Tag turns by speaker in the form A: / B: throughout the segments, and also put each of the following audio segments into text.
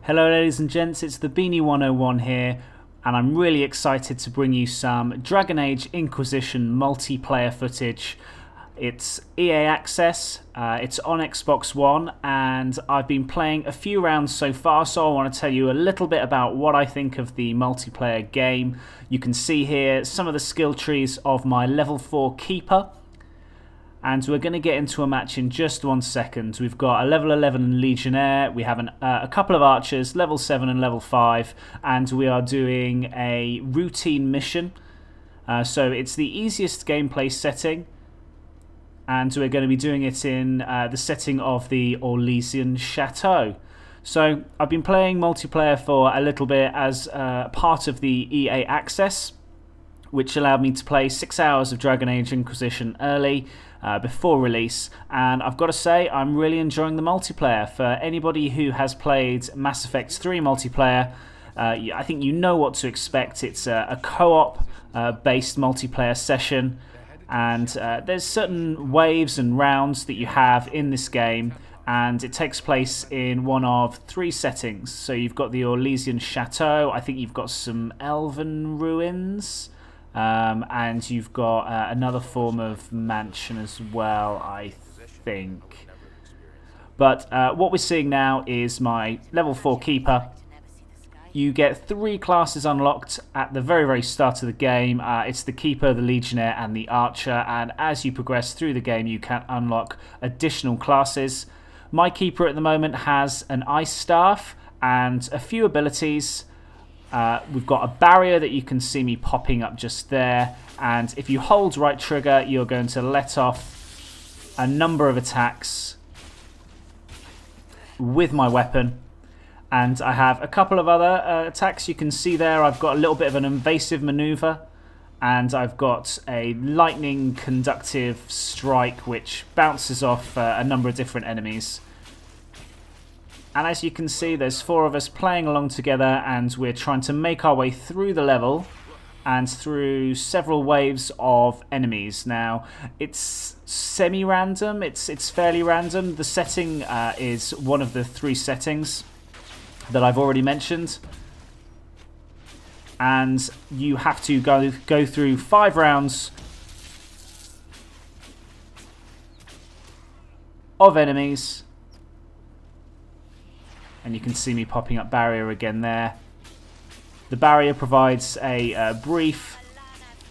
A: Hello ladies and gents, it's the Beanie 101 here, and I'm really excited to bring you some Dragon Age Inquisition multiplayer footage. It's EA Access, it's on Xbox One, and I've been playing a few rounds so far, so I want to tell you a little bit about what I think of the multiplayer game. You can see here some of the skill trees of my level 4 keeper. And we're going to get into a match in just 1 second. We've got a level 11 Legionnaire, we have a couple of archers, level 7 and level 5, and we are doing a routine mission. So it's the easiest gameplay setting, and we're going to be doing it in the setting of the Orlesian Chateau. So I've been playing multiplayer for a little bit as part of the EA Access, which allowed me to play 6 hours of Dragon Age Inquisition early before release, and I've got to say I'm really enjoying the multiplayer. For anybody who has played Mass Effect 3 multiplayer, I think you know what to expect. It's a co-op based multiplayer session, and there's certain waves and rounds that you have in this game, and it takes place in one of 3 settings. So you've got the Orlesian Chateau, I think you've got some elven ruins, and you've got another form of mansion as well, I think. But what we're seeing now is my level 4 keeper. You get 3 classes unlocked at the very start of the game. It's the keeper, the legionnaire and the archer, and as you progress through the game you can unlock additional classes. My keeper at the moment has an ice staff and a few abilities. We've got a barrier that you can see me popping up just there, and if you hold right trigger you're going to let off a number of attacks with my weapon. And I have a couple of other attacks you can see there. I've got a little bit of an invasive maneuver, and I've got a lightning conductive strike which bounces off a number of different enemies. And as you can see, there's 4 of us playing along together, and we're trying to make our way through the level and through several waves of enemies. Now, it's semi-random, it's fairly random. The setting is one of the 3 settings that I've already mentioned. And you have to go through 5 rounds of enemies. And you can see me popping up barrier again there. The barrier provides a brief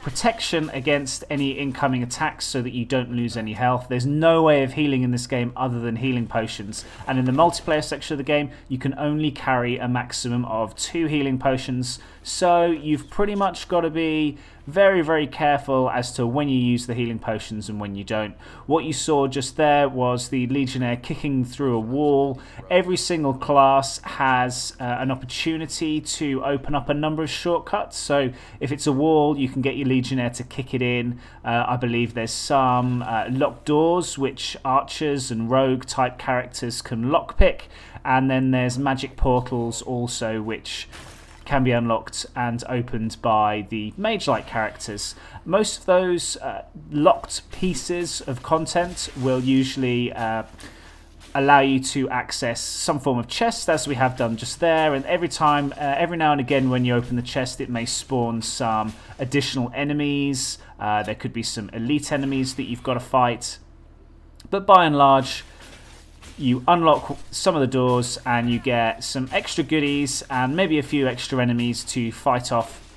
A: protection against any incoming attacks so that you don't lose any health. There's no way of healing in this game other than healing potions. And in the multiplayer section of the game, you can only carry a maximum of 2 healing potions. So you've pretty much got to be very careful as to when you use the healing potions and when you don't. What you saw just there was the Legionnaire kicking through a wall. Every single class has an opportunity to open up a number of shortcuts. So if it's a wall, you can get your Legionnaire to kick it in. I believe there's some locked doors which archers and rogue type characters can lockpick, and then there's magic portals also which can be unlocked and opened by the mage-like characters. Most of those locked pieces of content will usually allow you to access some form of chest, as we have done just there, and every now and again when you open the chest it may spawn some additional enemies. There could be some elite enemies that you've got to fight, but by and large you unlock some of the doors and you get some extra goodies and maybe a few extra enemies to fight off.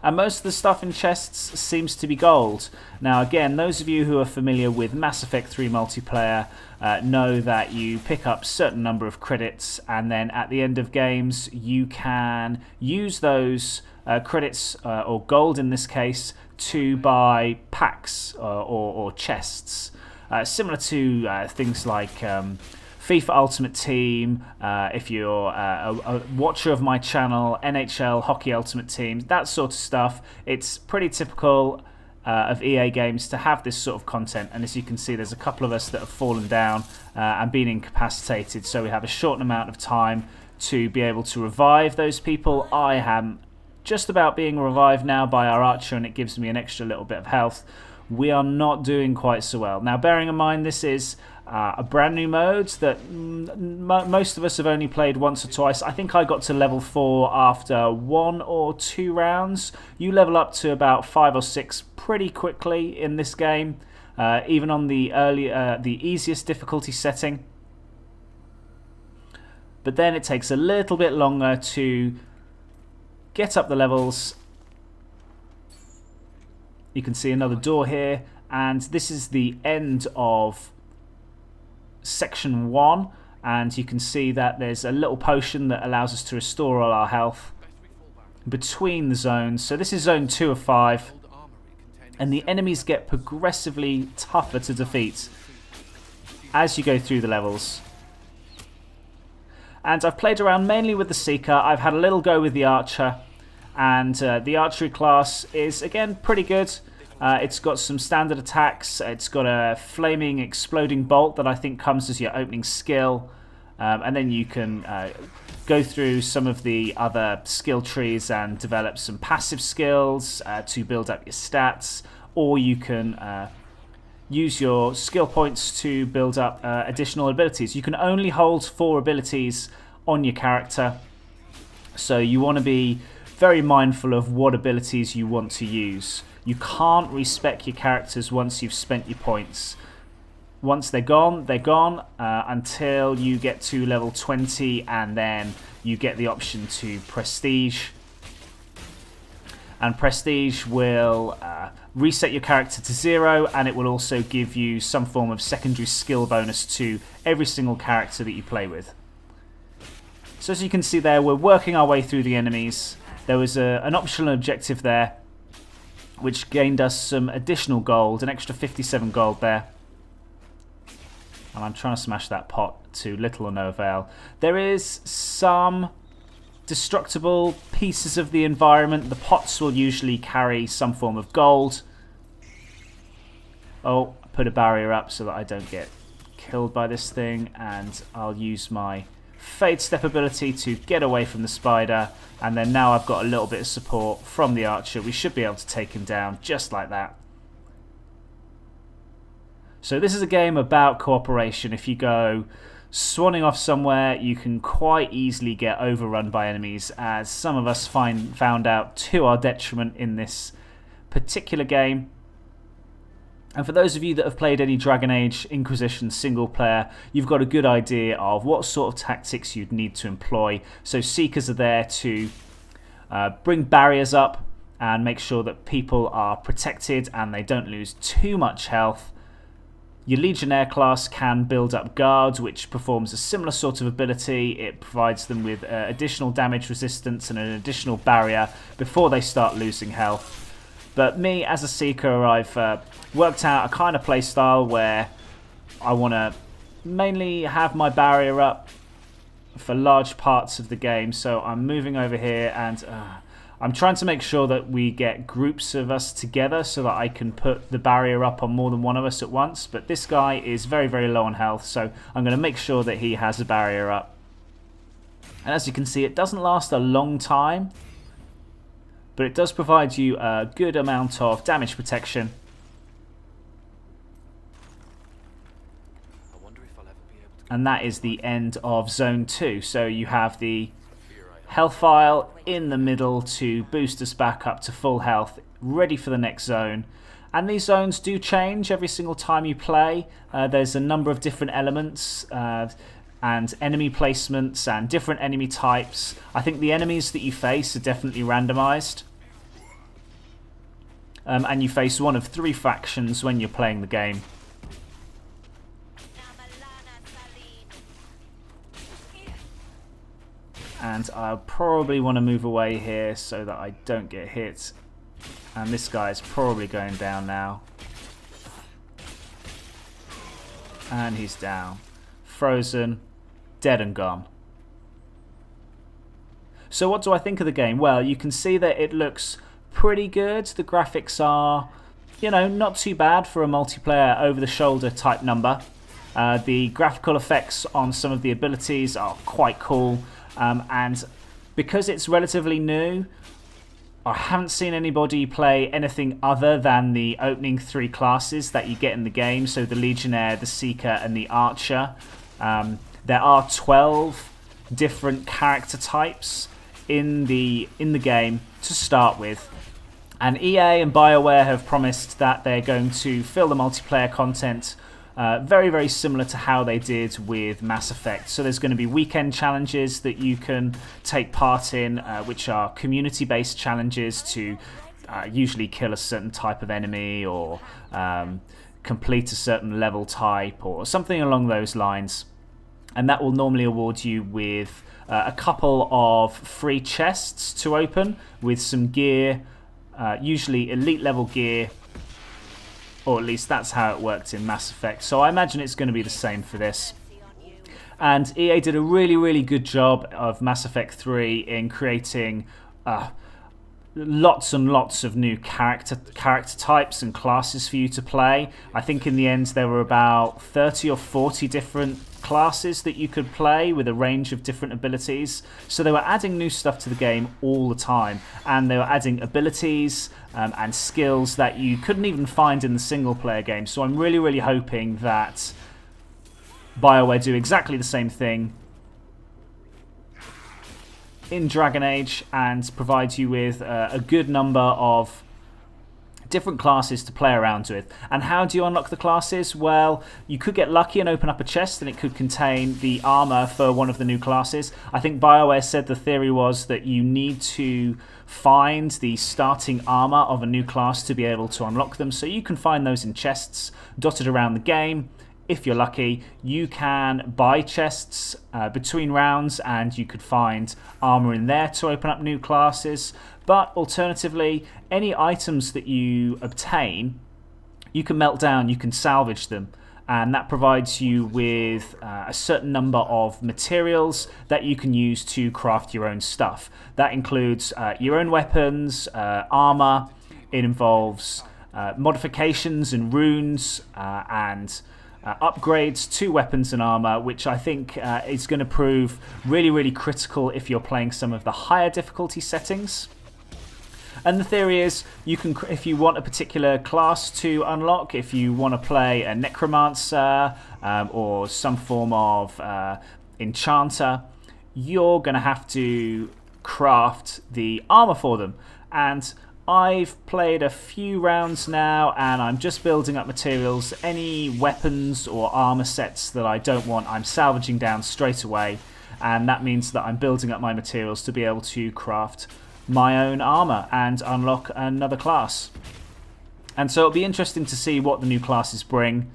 A: And most of the stuff in chests seems to be gold. Now again, those of you who are familiar with Mass Effect 3 multiplayer know that you pick up a certain number of credits, and then at the end of games you can use those credits, or gold in this case, to buy packs or chests. Similar to things like FIFA Ultimate Team, if you're a watcher of my channel, NHL, Hockey Ultimate Team, that sort of stuff. It's pretty typical of EA games to have this sort of content, and as you can see there's a couple of us that have fallen down and been incapacitated, so we have a short amount of time to be able to revive those people. I am just about being revived now by our archer, and it gives me an extra little bit of health. We are not doing quite so well. Now, bearing in mind this is a brand new mode that most of us have only played once or twice. I think I got to level 4 after 1 or 2 rounds. You level up to about 5 or 6 pretty quickly in this game, even on the easiest difficulty setting. But then it takes a little bit longer to get up the levels. You can see another door here, and this is the end of section 1, and you can see that there's a little potion that allows us to restore all our health between the zones. So this is zone 2 of 5, and the enemies get progressively tougher to defeat as you go through the levels. And I've played around mainly with the Seeker. I've had a little go with the Archer, and the archery class is again pretty good. It's got some standard attacks. It's got a flaming exploding bolt that I think comes as your opening skill, and then you can go through some of the other skill trees and develop some passive skills to build up your stats, or you can use your skill points to build up additional abilities. You can only hold 4 abilities on your character, so you want to be very mindful of what abilities you want to use. You can't respec your characters once you've spent your points. Once they're gone until you get to level 20, and then you get the option to Prestige. And Prestige will reset your character to 0, and it will also give you some form of secondary skill bonus to every single character that you play with. So as you can see there, we're working our way through the enemies. There was an optional objective there, which gained us some additional gold, an extra 57 gold there. And I'm trying to smash that pot to little or no avail. There is some destructible pieces of the environment. The pots will usually carry some form of gold. Oh, I put a barrier up so that I don't get killed by this thing, and I'll use my Fade Step ability to get away from the spider, and then now I've got a little bit of support from the archer. We should be able to take him down just like that. So this is a game about cooperation. If you go swanning off somewhere, you can quite easily get overrun by enemies, as some of us found out to our detriment in this particular game. And for those of you that have played any Dragon Age Inquisition single player, you've got a good idea of what sort of tactics you'd need to employ. So Seekers are there to bring barriers up and make sure that people are protected and they don't lose too much health. Your Legionnaire class can build up guards, which performs a similar sort of ability. It provides them with additional damage resistance and an additional barrier before they start losing health. But me, as a Seeker, I've worked out a kind of play style where I want to mainly have my barrier up for large parts of the game. So I'm moving over here, and I'm trying to make sure that we get groups of us together so that I can put the barrier up on more than one of us at once. But this guy is very, very low on health, so I'm going to make sure that he has a barrier up. And as you can see, it doesn't last a long time, but it does provide you a good amount of damage protection. And that is the end of Zone 2. So you have the health vial in the middle to boost us back up to full health, ready for the next zone. And these zones do change every single time you play. There's a number of different elements and enemy placements and different enemy types. I think the enemies that you face are definitely randomized. And you face one of 3 factions when you're playing the game. And I'll probably want to move away here so that I don't get hit. And this guy's probably going down now. And he's down. Frozen. Dead and gone. So what do I think of the game? Well, you can see that it looks pretty good. The graphics are, you know, not too bad for a multiplayer over-the-shoulder type number. The graphical effects on some of the abilities are quite cool. And because it's relatively new, I haven't seen anybody play anything other than the opening 3 classes that you get in the game, so the Legionnaire, the Seeker, and the Archer. There are 12 different character types in the game to start with, and EA and BioWare have promised that they're going to fill the multiplayer content very, very similar to how they did with Mass Effect. So there's going to be weekend challenges that you can take part in, which are community-based challenges to usually kill a certain type of enemy or complete a certain level type or something along those lines. And that will normally award you with a couple of free chests to open with some gear, usually elite level gear, or at least that's how it worked in Mass Effect. So I imagine it's going to be the same for this. And EA did a really, really good job of Mass Effect 3 in creating lots and lots of new character types and classes for you to play. I think in the end there were about 30 or 40 different classes that you could play with a range of different abilities. So they were adding new stuff to the game all the time, and they were adding abilities and skills that you couldn't even find in the single player game. So I'm really, really hoping that BioWare do exactly the same thing in Dragon Age and provide you with a good number of different classes to play around with. And how do you unlock the classes? Well, you could get lucky and open up a chest and it could contain the armor for one of the new classes. I think BioWare said the theory was that you need to find the starting armor of a new class to be able to unlock them. So you can find those in chests dotted around the game. If you're lucky, you can buy chests between rounds and you could find armor in there to open up new classes. But alternatively, any items that you obtain, you can melt down, you can salvage them. And that provides you with a certain number of materials that you can use to craft your own stuff. That includes your own weapons, armor. It involves modifications and runes and upgrades to weapons and armor, which I think is going to prove really, really critical if you're playing some of the higher difficulty settings. And the theory is, you can, if you want a particular class to unlock, if you want to play a necromancer or some form of enchanter, you're going to have to craft the armor for them. And I've played a few rounds now and I'm just building up materials. Any weapons or armor sets that I don't want, I'm salvaging down straight away, and that means that I'm building up my materials to be able to craft my own armor and unlock another class. And so it'll be interesting to see what the new classes bring.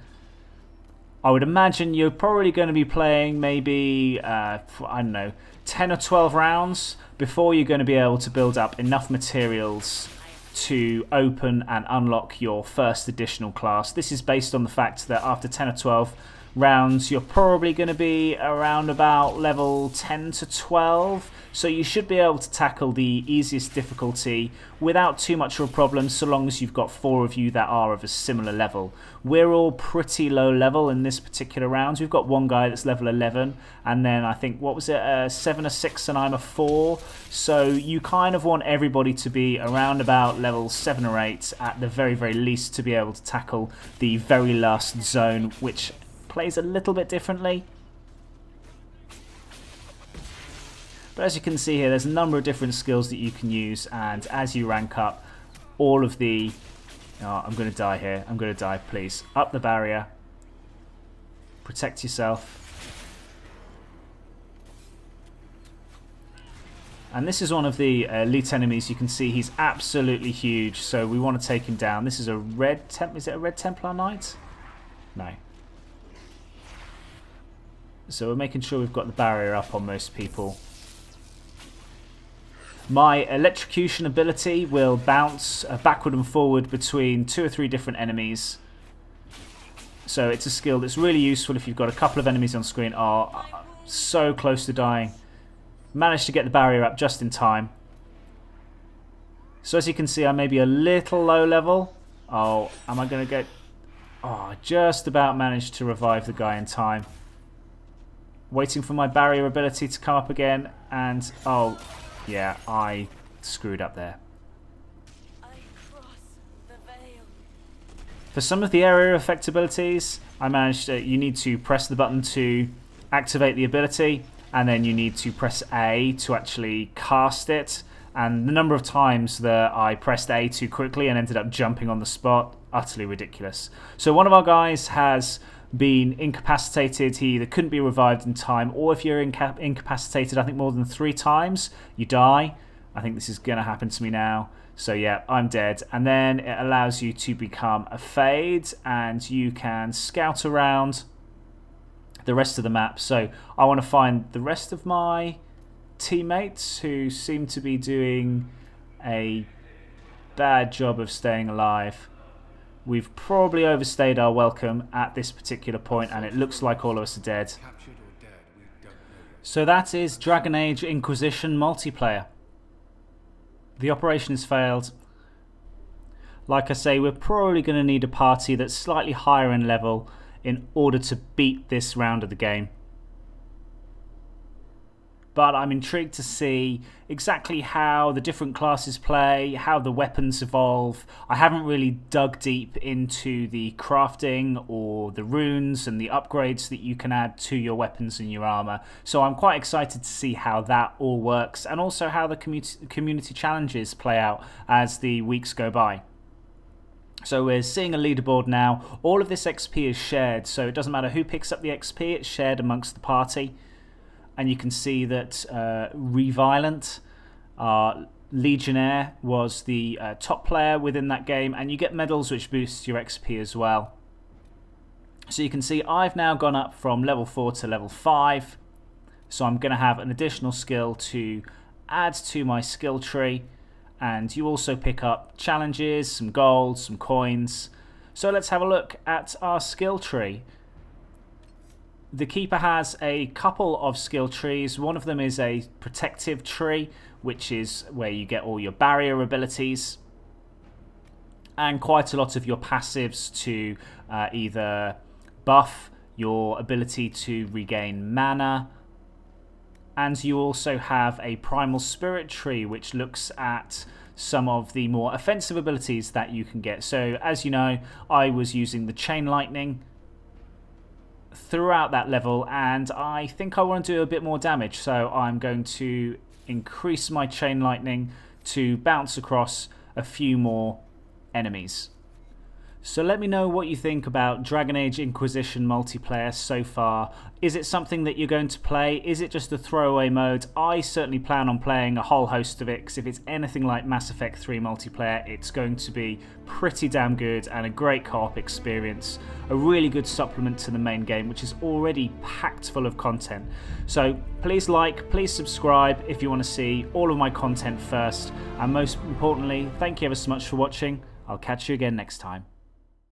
A: I would imagine you're probably going to be playing maybe, I don't know, 10 or 12 rounds before you're going to be able to build up enough materials to open and unlock your first additional class. This is based on the fact that after 10 or 12 rounds you're probably going to be around about level 10 to 12, so you should be able to tackle the easiest difficulty without too much of a problem, so long as you've got 4 of you that are of a similar level. We're all pretty low level in this particular round. We've got one guy that's level 11, and then I think, what was it, 7 or 6, and I'm a 4, so you kind of want everybody to be around about level 7 or 8 at the very, very least to be able to tackle the very last zone, which plays a little bit differently. But as you can see here, there's a number of different skills that you can use, and as you rank up, all of the... Oh, I'm going to die here. I'm going to die, please. Up the barrier. Protect yourself. And this is one of the elite enemies. You can see he's absolutely huge, so we want to take him down. This is a red... Is it a red Templar Knight? No. So we're making sure we've got the barrier up on most people. My electrocution ability will bounce backward and forward between 2 or 3 different enemies. So it's a skill that's really useful if you've got a couple of enemies on screen. Oh, so close to dying. Managed to get the barrier up just in time. So as you can see, I may be a little low level. Oh, am I going to get... Oh, just about managed to revive the guy in time. Waiting for my barrier ability to come up again, and oh yeah, I screwed up there. For some of the area effect abilities, I managed to, you need to press the button to activate the ability, and then you need to press A to actually cast it. And the number of times that I pressed A too quickly and ended up jumping on the spot, utterly ridiculous. So one of our guys has been incapacitated. He either couldn't be revived in time, or if you're incapacitated, I think more than 3 times, you die. I think this is going to happen to me now. So yeah, I'm dead. And then it allows you to become a fade, and you can scout around the rest of the map. So I want to find the rest of my teammates who seem to be doing a bad job of staying alive. We've probably overstayed our welcome at this particular point, and it looks like all of us are dead. So that is Dragon Age Inquisition Multiplayer. The operation has failed. Like I say, we're probably going to need a party that's slightly higher in level in order to beat this round of the game. But I'm intrigued to see exactly how the different classes play, how the weapons evolve. I haven't really dug deep into the crafting or the runes and the upgrades that you can add to your weapons and your armor. So I'm quite excited to see how that all works, and also how the community challenges play out as the weeks go by. So we're seeing a leaderboard now. All of this XP is shared, so it doesn't matter who picks up the XP, it's shared amongst the party. And you can see that Reviolent, our Legionnaire, was the top player within that game, and you get medals which boost your XP as well. So you can see I've now gone up from level 4 to level 5, so I'm going to have an additional skill to add to my skill tree, and you also pick up challenges, some gold, some coins. So let's have a look at our skill tree. The Keeper has a couple of skill trees. One of them is a protective tree, which is where you get all your barrier abilities, and quite a lot of your passives to either buff your ability to regain mana. And you also have a primal spirit tree, which looks at some of the more offensive abilities that you can get. So as you know, I was using the chain lightning throughout that level, and I think I want to do a bit more damage, so I'm going to increase my chain lightning to bounce across a few more enemies. So let me know what you think about Dragon Age Inquisition Multiplayer so far. Is it something that you're going to play? Is it just a throwaway mode? I certainly plan on playing a whole host of it, because if it's anything like Mass Effect 3 multiplayer, it's going to be pretty damn good and a great co-op experience. A really good supplement to the main game, which is already packed full of content. So please like, please subscribe if you want to see all of my content first. And most importantly, thank you ever so much for watching. I'll catch you again next time.